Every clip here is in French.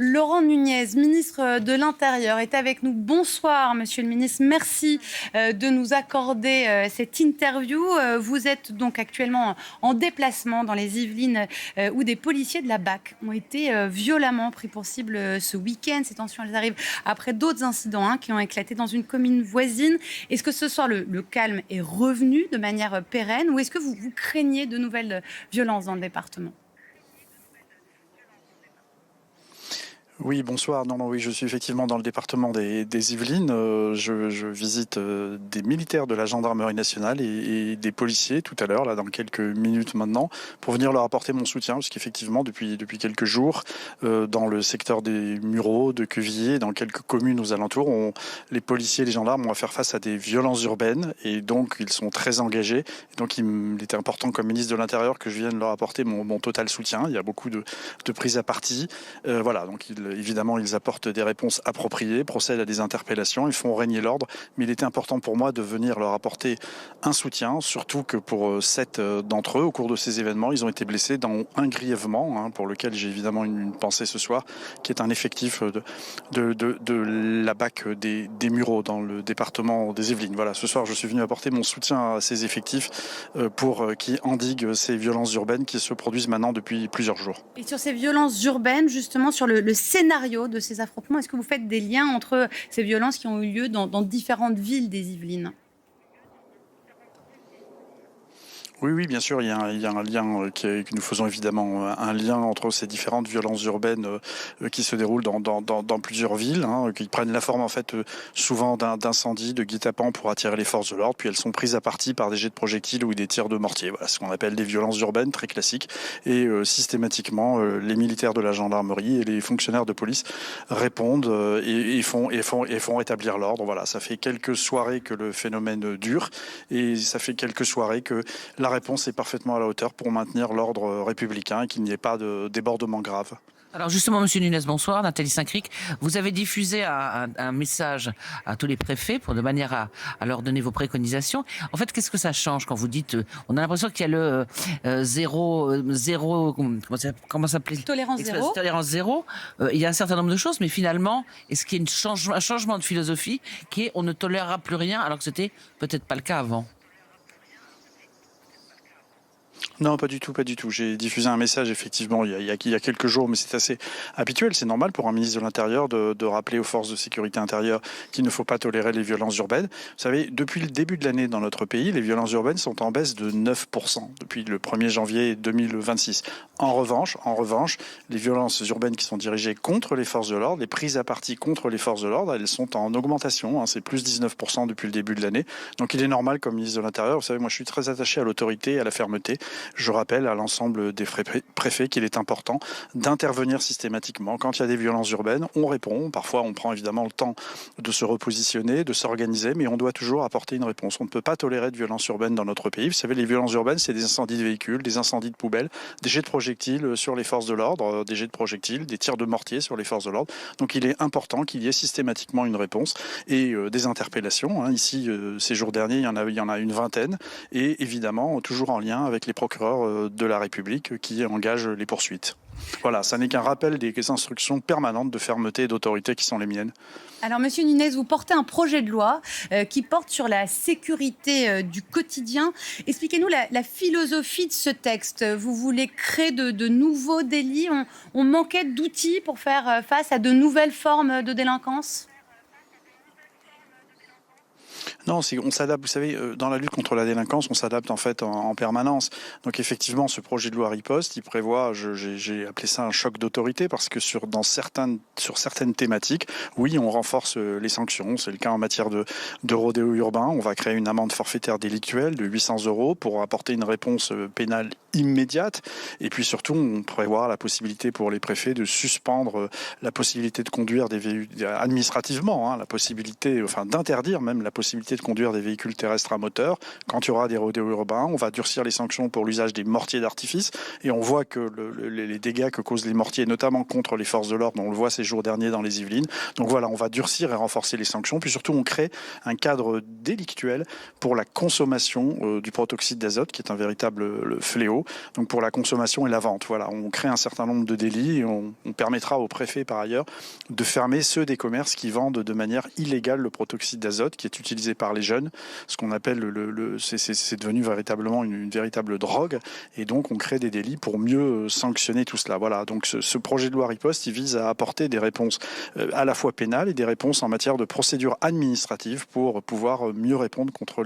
Laurent Nunez, ministre de l'Intérieur, est avec nous. Bonsoir, monsieur le ministre. Merci de nous accorder cette interview. Vous êtes donc actuellement en déplacement dans les Yvelines où des policiers de la BAC ont été violemment pris pour cible ce week-end. Ces tensions, elles arrivent après d'autres incidents qui ont éclaté dans une commune voisine. Est-ce que ce soir, le calme est revenu de manière pérenne ou est-ce que vous craignez de nouvelles violences dans le département ? Oui, bonsoir. Oui, je suis effectivement dans le département des Yvelines. Je visite des militaires de la gendarmerie nationale et des policiers tout à l'heure, là, dans quelques minutes maintenant, pour venir leur apporter mon soutien, parce qu'effectivement, depuis quelques jours, dans le secteur des Mureaux, de Quevilly, dans quelques communes aux alentours, les policiers et les gendarmes ont à faire face à des violences urbaines, et donc ils sont très engagés. Et donc il était important, comme ministre de l'Intérieur, que je vienne leur apporter mon total soutien. Il y a beaucoup de prises à partie. Voilà, donc évidemment, ils apportent des réponses appropriées, procèdent à des interpellations, ils font régner l'ordre. Mais il était important pour moi de venir leur apporter un soutien, surtout que pour 7 d'entre eux, au cours de ces événements, ils ont été blessés, dont un grièvement, pour lequel j'ai évidemment une pensée ce soir, qui est un effectif de la BAC des Mureaux, dans le département des Yvelines. Voilà, ce soir, je suis venu apporter mon soutien à ces effectifs pour qui endiguent ces violences urbaines qui se produisent maintenant depuis plusieurs jours. Et sur ces violences urbaines, justement, sur le scénario de ces affrontements, est-ce que vous faites des liens entre ces violences qui ont eu lieu dans différentes villes des Yvelines ? Oui, bien sûr, il y a un lien que nous faisons évidemment un lien entre ces différentes violences urbaines qui se déroulent dans plusieurs villes, qui prennent la forme en fait souvent d'incendies, de guet-apens pour attirer les forces de l'ordre, puis elles sont prises à partie par des jets de projectiles ou des tirs de mortier. Voilà ce qu'on appelle des violences urbaines très classiques. Et systématiquement, les militaires de la gendarmerie et les fonctionnaires de police répondent et font établir l'ordre. Voilà, ça fait quelques soirées que le phénomène dure et ça fait quelques soirées que la réponse est parfaitement à la hauteur pour maintenir l'ordre républicain et qu'il n'y ait pas de débordement grave. Alors justement, monsieur Nunez, bonsoir. Nathalie Saint-Cric, vous avez diffusé un message à tous les préfets de manière à leur donner vos préconisations. En fait, qu'est-ce que ça change quand vous dites, on a l'impression qu'il y a le zéro, comment ça s'appelait ? Tolérance zéro. Tolérance zéro. Il y a un certain nombre de choses, mais finalement, est-ce qu'il y a un changement de philosophie qui est on ne tolérera plus rien alors que c'était peut-être pas le cas avant ? Non, pas du tout. J'ai diffusé un message, effectivement, il y a quelques jours, mais c'est assez habituel. C'est normal pour un ministre de l'Intérieur de rappeler aux forces de sécurité intérieure qu'il ne faut pas tolérer les violences urbaines. Vous savez, depuis le début de l'année dans notre pays, les violences urbaines sont en baisse de 9% depuis le 1er janvier 2026. En revanche, les violences urbaines qui sont dirigées contre les forces de l'ordre, les prises à partie contre les forces de l'ordre, elles sont en augmentation. C'est plus 19% depuis le début de l'année. Donc il est normal, comme ministre de l'Intérieur, vous savez, moi je suis très attaché à l'autorité et à la fermeté. Je rappelle à l'ensemble des préfets qu'il est important d'intervenir systématiquement. Quand il y a des violences urbaines, on répond. Parfois, on prend évidemment le temps de se repositionner, de s'organiser, mais on doit toujours apporter une réponse. On ne peut pas tolérer de violences urbaines dans notre pays. Vous savez, les violences urbaines, c'est des incendies de véhicules, des incendies de poubelles, des jets de projectiles sur les forces de l'ordre, des jets de projectiles, des tirs de mortier sur les forces de l'ordre. Donc il est important qu'il y ait systématiquement une réponse et des interpellations. Ici, ces jours derniers, il y en a une vingtaine. Et évidemment, toujours en lien avec les procureurs de la République qui engagent les poursuites. Voilà, ça n'est qu'un rappel des instructions permanentes de fermeté et d'autorité qui sont les miennes. Alors, monsieur Nunez, vous portez un projet de loi qui porte sur la sécurité du quotidien. Expliquez-nous la philosophie de ce texte. Vous voulez créer de nouveaux délits. On manquait d'outils pour faire face à de nouvelles formes de délinquance ? Non, on s'adapte. Vous savez, dans la lutte contre la délinquance, on s'adapte en fait en permanence. Donc effectivement, ce projet de loi riposte, il prévoit, j'ai appelé ça un choc d'autorité, parce que sur certaines thématiques, oui, on renforce les sanctions. C'est le cas en matière de rodéo urbain. On va créer une amende forfaitaire délictuelle de 800 € pour apporter une réponse pénale immédiate. Et puis surtout, on prévoit la possibilité pour les préfets de suspendre la possibilité de conduire des véhicules administrativement, la possibilité, d'interdire même la possibilité de de conduire des véhicules terrestres à moteur. Quand il y aura des rodéos urbains, on va durcir les sanctions pour l'usage des mortiers d'artifice. Et on voit que les dégâts que causent les mortiers, notamment contre les forces de l'ordre, on le voit ces jours derniers dans les Yvelines. Donc voilà, on va durcir et renforcer les sanctions. Puis surtout, on crée un cadre délictuel pour la consommation du protoxyde d'azote, qui est un véritable fléau. Donc pour la consommation et la vente. Voilà, on crée un certain nombre de délits et on permettra au préfet, par ailleurs, de fermer ceux des commerces qui vendent de manière illégale le protoxyde d'azote, qui est utilisé par les jeunes, ce qu'on appelle c'est devenu véritablement une véritable drogue, et donc on crée des délits pour mieux sanctionner tout cela. Voilà, donc ce projet de loi riposte, il vise à apporter des réponses à la fois pénales et des réponses en matière de procédure administrative pour pouvoir mieux répondre contre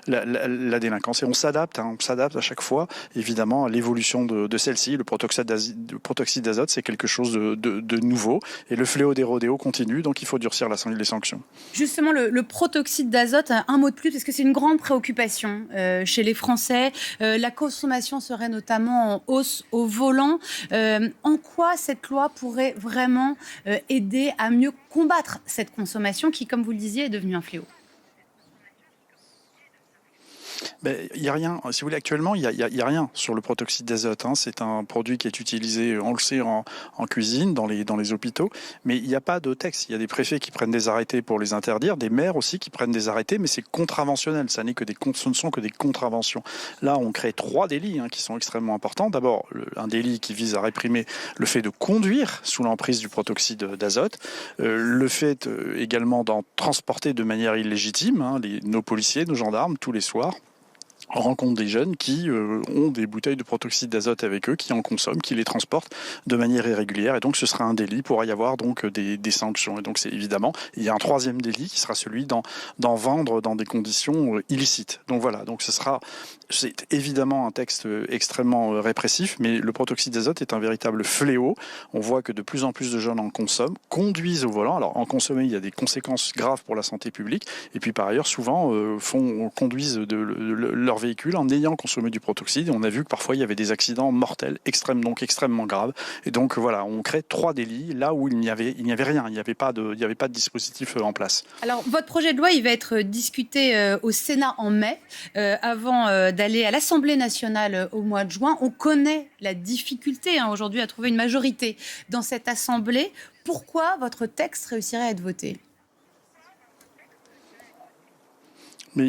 la délinquance. Et on s'adapte à chaque fois, évidemment, à l'évolution de celle-ci. Le protoxyde d'azote, c'est quelque chose de nouveau, et le fléau des rodéos continue, donc il faut durcir les sanctions. Justement, le protoxyde d'azote, un mot de plus, parce que c'est une grande préoccupation chez les Français. La consommation serait notamment en hausse au volant. En quoi cette loi pourrait vraiment aider à mieux combattre cette consommation qui, comme vous le disiez, est devenue un fléau? Il n'y a rien. Si vous voulez, actuellement, il y a rien sur le protoxyde d'azote. C'est un produit qui est utilisé, on le sait, en cuisine, dans les hôpitaux. Mais il n'y a pas de texte. Il y a des préfets qui prennent des arrêtés pour les interdire, des maires aussi qui prennent des arrêtés, mais c'est contraventionnel. Ce ne sont que des contraventions. Là, on crée 3 délits qui sont extrêmement importants. D'abord, un délit qui vise à réprimer le fait de conduire sous l'emprise du protoxyde d'azote, le fait également d'en transporter de manière illégitime, nos policiers, nos gendarmes, tous les soirs. On rencontre des jeunes qui ont des bouteilles de protoxyde d'azote avec eux, qui en consomment, qui les transportent de manière irrégulière. Et donc, ce sera un délit. Il pourra y avoir donc des sanctions. Et donc, c'est évidemment, il y a un 3e délit qui sera celui d'en vendre dans des conditions illicites. Donc voilà. Donc, c'est évidemment un texte extrêmement répressif, mais le protoxyde d'azote est un véritable fléau. On voit que de plus en plus de jeunes en consomment, conduisent au volant. Alors, en consommer, il y a des conséquences graves pour la santé publique. Et puis, par ailleurs, souvent, conduisent leur véhicule en ayant consommé du protoxyde. Et on a vu que parfois il y avait des accidents mortels, extrêmement graves. Et donc voilà, on crée 3 délits là où il n'y avait rien, il n'y avait pas de dispositif en place. Alors votre projet de loi, il va être discuté au Sénat en mai, avant d'aller à l'Assemblée nationale au mois de juin. On connaît la difficulté aujourd'hui à trouver une majorité dans cette Assemblée. Pourquoi votre texte réussirait à être voté ? Mais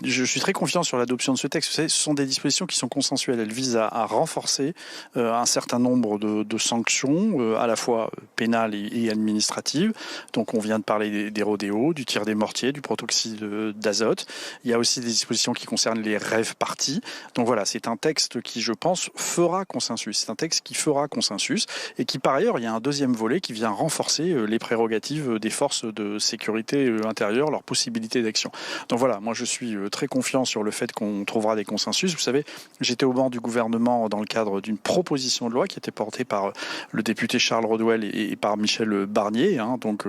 je suis très confiant sur l'adoption de ce texte. Vous savez, ce sont des dispositions qui sont consensuelles. Elles visent à renforcer un certain nombre de sanctions, à la fois pénales et administratives. Donc on vient de parler des rodéos, du tir des mortiers, du protoxyde d'azote. Il y a aussi des dispositions qui concernent les rave-parties. Donc voilà, c'est un texte qui, je pense, fera consensus. C'est un texte qui fera consensus et qui, par ailleurs, il y a un 2e volet qui vient renforcer les prérogatives des forces de sécurité intérieure, leur possibilité d'action. Donc voilà, moi je suis très confiant sur le fait qu'on trouvera des consensus. Vous savez, j'étais au banc du gouvernement dans le cadre d'une proposition de loi qui était portée par le député Charles Rodwell et par Michel Barnier. Donc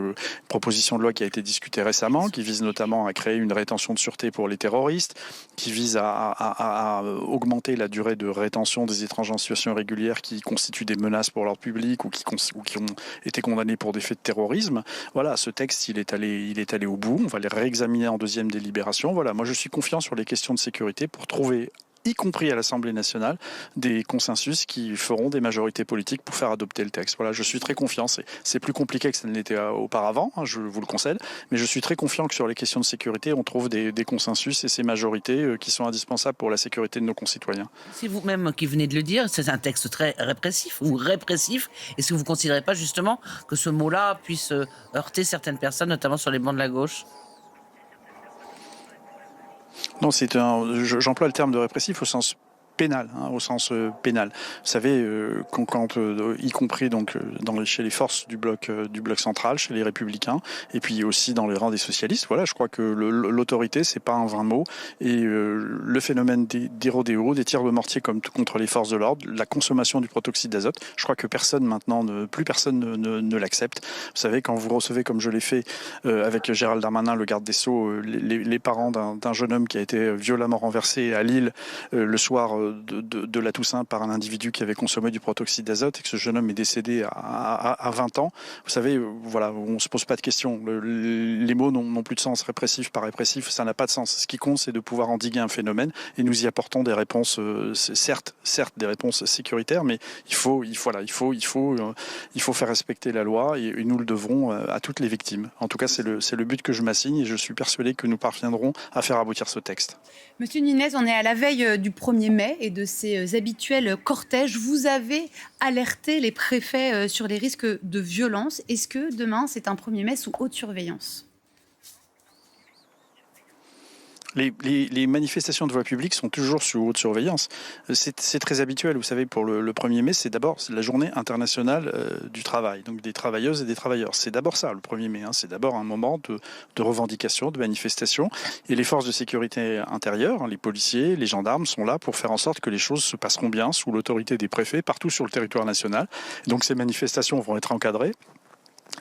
proposition de loi qui a été discutée récemment, qui vise notamment à créer une rétention de sûreté pour les terroristes, qui vise à augmenter la durée de rétention des étrangers en situation irrégulière qui constituent des menaces pour l'ordre public ou qui ont été condamnés pour des faits de terrorisme. Voilà, ce texte, il est allé au bout. On va les réexaminer en 2e délibération. Voilà, moi je suis confiant sur les questions de sécurité pour trouver, y compris à l'Assemblée nationale, des consensus qui feront des majorités politiques pour faire adopter le texte. Voilà, je suis très confiant. C'est plus compliqué que ça ne l'était auparavant, je vous le concède, mais je suis très confiant que sur les questions de sécurité, on trouve des consensus et ces majorités qui sont indispensables pour la sécurité de nos concitoyens. C'est vous-même qui venez de le dire, c'est un texte très répressif ou répressif. Est-ce que vous ne considérez pas justement que ce mot-là puisse heurter certaines personnes, notamment sur les bancs de la gauche ? Non, j'emploie le terme de répressif au sens pénal, pénal. Vous savez, y compris donc chez les forces du bloc central, chez les Républicains, et puis aussi dans les rangs des socialistes. Voilà, je crois que l'autorité, c'est pas un vain mot. Et le phénomène des rodéos, des tirs de mortier contre les forces de l'ordre, la consommation du protoxyde d'azote, je crois que plus personne ne l'accepte. Vous savez, quand vous recevez, comme je l'ai fait avec Gérald Darmanin, le garde des Sceaux, les parents d'un jeune homme qui a été violemment renversé à Lille le soir de la Toussaint par un individu qui avait consommé du protoxyde d'azote et que ce jeune homme est décédé à 20 ans. Vous savez, voilà, on ne se pose pas de questions. Les mots n'ont plus de sens. Répressif par répressif, ça n'a pas de sens. Ce qui compte, c'est de pouvoir endiguer un phénomène et nous y apportons des réponses, certes des réponses sécuritaires, mais il faut faire respecter la loi et nous le devrons à toutes les victimes. En tout cas, c'est le but que je m'assigne et je suis persuadé que nous parviendrons à faire aboutir ce texte. Monsieur Nunez, on est à la veille du 1er mai et de ces habituels cortèges. Vous avez alerté les préfets sur les risques de violence. Est-ce que demain, c'est un 1er mai sous haute surveillance ? Les manifestations de voie publique sont toujours sous haute surveillance. C'est très habituel. Vous savez, pour le 1er mai, c'est la journée internationale du travail, donc des travailleuses et des travailleurs. C'est d'abord ça, le 1er mai. C'est d'abord un moment de revendication, de manifestation. Et les forces de sécurité intérieure, les policiers, les gendarmes sont là pour faire en sorte que les choses se passeront bien sous l'autorité des préfets partout sur le territoire national. Donc ces manifestations vont être encadrées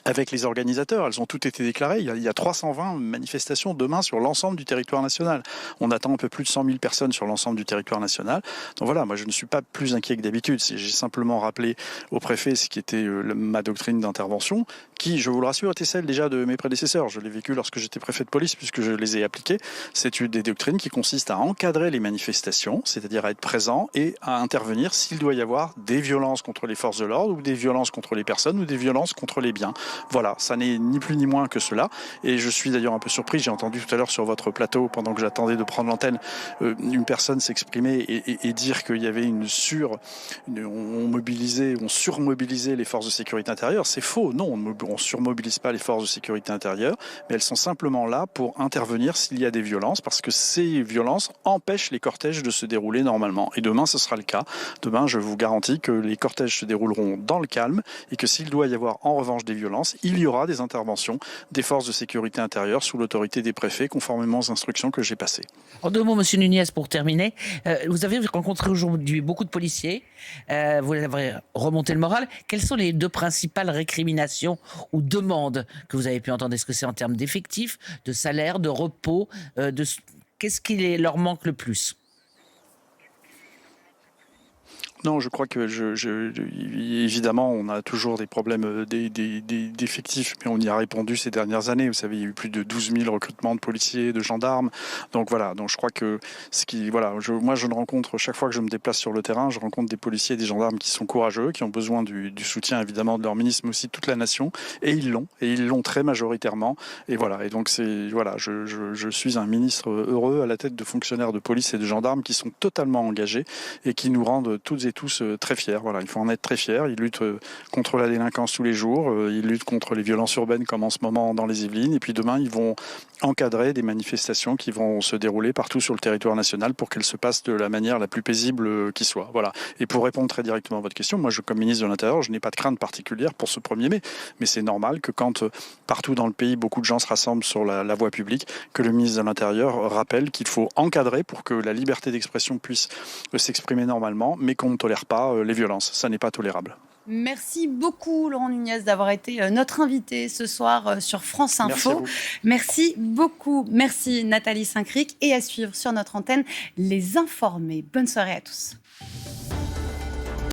avec les organisateurs. Elles ont toutes été déclarées. Il y a 320 manifestations demain sur l'ensemble du territoire national. On attend un peu plus de 100 000 personnes sur l'ensemble du territoire national. Donc voilà, moi je ne suis pas plus inquiet que d'habitude. J'ai simplement rappelé au préfet ce qui était ma doctrine d'intervention, qui, je vous le rassure, était celle déjà de mes prédécesseurs. Je l'ai vécu lorsque j'étais préfet de police, puisque je les ai appliquées. C'est une des doctrines qui consiste à encadrer les manifestations, c'est-à-dire à être présent et à intervenir s'il doit y avoir des violences contre les forces de l'ordre ou des violences contre les personnes ou des violences contre les biens. Voilà, ça n'est ni plus ni moins que cela. Et je suis d'ailleurs un peu surpris, j'ai entendu tout à l'heure sur votre plateau, pendant que j'attendais de prendre l'antenne, une personne s'exprimer et dire qu'il y avait on surmobilisait les forces de sécurité intérieure. C'est faux, non, on ne surmobilise pas les forces de sécurité intérieure, mais elles sont simplement là pour intervenir s'il y a des violences, parce que ces violences empêchent les cortèges de se dérouler normalement. Et demain, ce sera le cas. Demain, je vous garantis que les cortèges se dérouleront dans le calme et que s'il doit y avoir en revanche des violences, il y aura des interventions des forces de sécurité intérieure sous l'autorité des préfets, conformément aux instructions que j'ai passées. En 2 mots, Monsieur Nunez, pour terminer, vous avez rencontré aujourd'hui beaucoup de policiers, vous avez remonté le moral. Quelles sont les 2 principales récriminations ou demandes que vous avez pu entendre? Est-ce que c'est en termes d'effectifs, de salaire, de repos, qu'est-ce qui leur manque le plus? Non, je crois que évidemment, on a toujours des problèmes d'effectifs, mais on y a répondu ces dernières années. Vous savez, il y a eu plus de 12 000 recrutements de policiers, de gendarmes. Donc voilà, donc je crois que moi je ne rencontre, chaque fois que je me déplace sur le terrain, je rencontre des policiers et des gendarmes qui sont courageux, qui ont besoin du soutien évidemment de leur ministre, mais aussi de toute la nation. Et ils l'ont très majoritairement. Et voilà, et donc je suis un ministre heureux à la tête de fonctionnaires de police et de gendarmes qui sont totalement engagés et qui nous rendent toutes et tous très fiers. Voilà, il faut en être très fiers. Ils luttent contre la délinquance tous les jours. Ils luttent contre les violences urbaines comme en ce moment dans les Yvelines. Et puis demain, ils vont encadrer des manifestations qui vont se dérouler partout sur le territoire national pour qu'elles se passent de la manière la plus paisible qui soit. Voilà. Et pour répondre très directement à votre question, moi, comme ministre de l'Intérieur, je n'ai pas de crainte particulière pour ce 1er mai. Mais c'est normal que quand partout dans le pays, beaucoup de gens se rassemblent sur la voie publique, que le ministre de l'Intérieur rappelle qu'il faut encadrer pour que la liberté d'expression puisse s'exprimer normalement, mais qu'on ne tolère pas les violences. Ça n'est pas tolérable. Merci beaucoup, Laurent Nunez, d'avoir été notre invité ce soir sur France Info. Merci beaucoup. Merci, Nathalie Saint-Cric. Et à suivre sur notre antenne, Les Informés. Bonne soirée à tous.